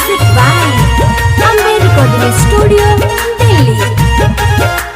Music by Ambe Recording Studio, Delhi.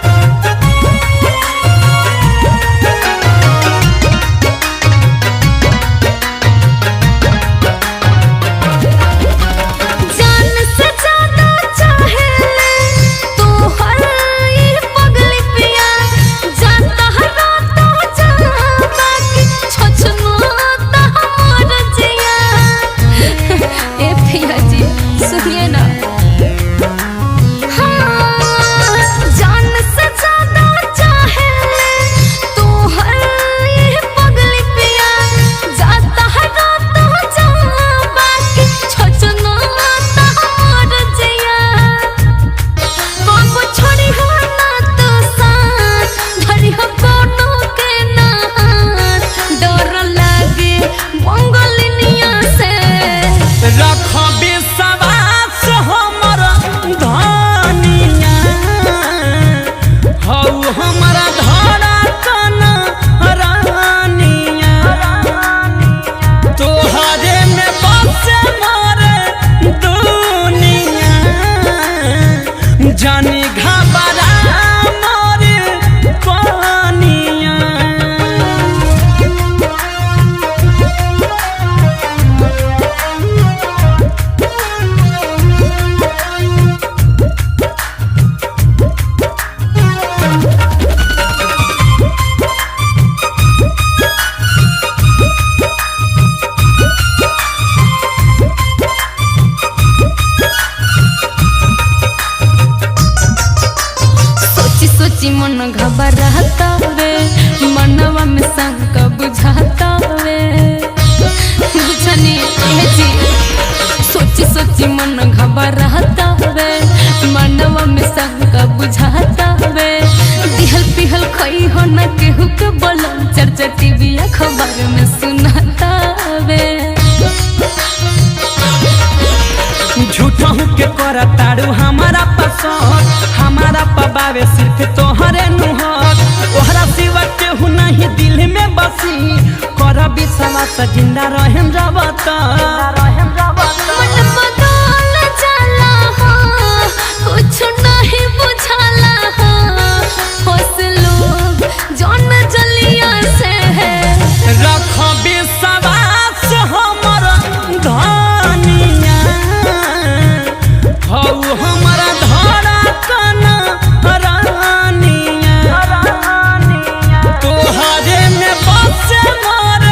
जानी घबरा मोर पानिया सोची मन घबराता वे मनवा में शंका बुझाता वे बुझनी जी सोची सोची मन घबराता वे मनवा में शंका बुझाता वे दिहल पिहल खई हो न केहू के बोलम चर्चा टीवी अखबार में सुनाता वे झूठहू के कर तारू हमारा पसंद हमारा पबावे सिर्फ तोहरे नुहर ओहरा सिवा केहू नहीं दिल में बसी कर विश्वास जिंदा रहेम रबत मन बदल जाला हो कुछ नहीं बुझाला हो होश लोग जौन जलिया से रख विश्वास हमर धनिया हौ हमारा धड़कन रानिया तोहरे में बसे मोर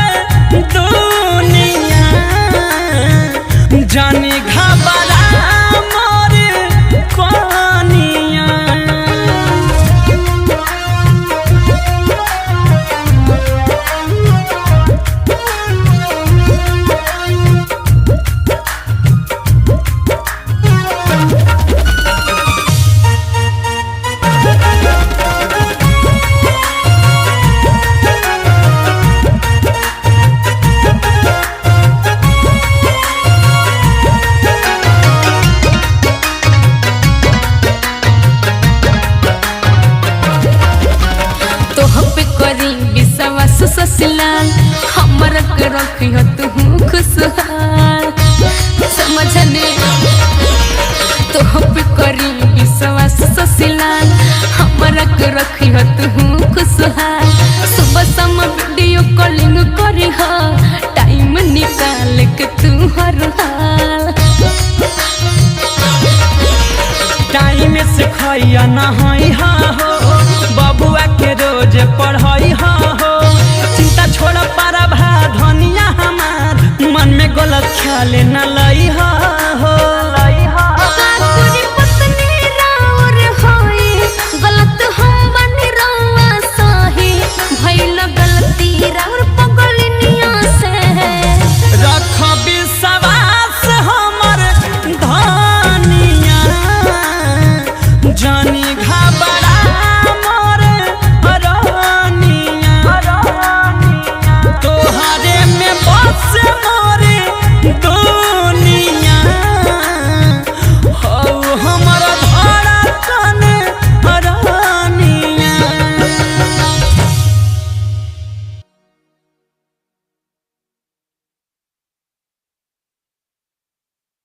दुनिया जानी घबरा मोर पानिया ससलाल हमर के रखियो तू खुशहाल समझने तो पे करी विश्वास ससलाल हमर के रखियो तू खुशहाल सुबह शाम वीडियो कॉलिंग करी हो टाइम निकाल के तू हर हाल टाइम से खइया नहाई हा हो बबुआ के रोज पढ़ाई हा हो चिंता छोड़ पारा भा धनिया हमार मन में गलत ख्याल न लई हा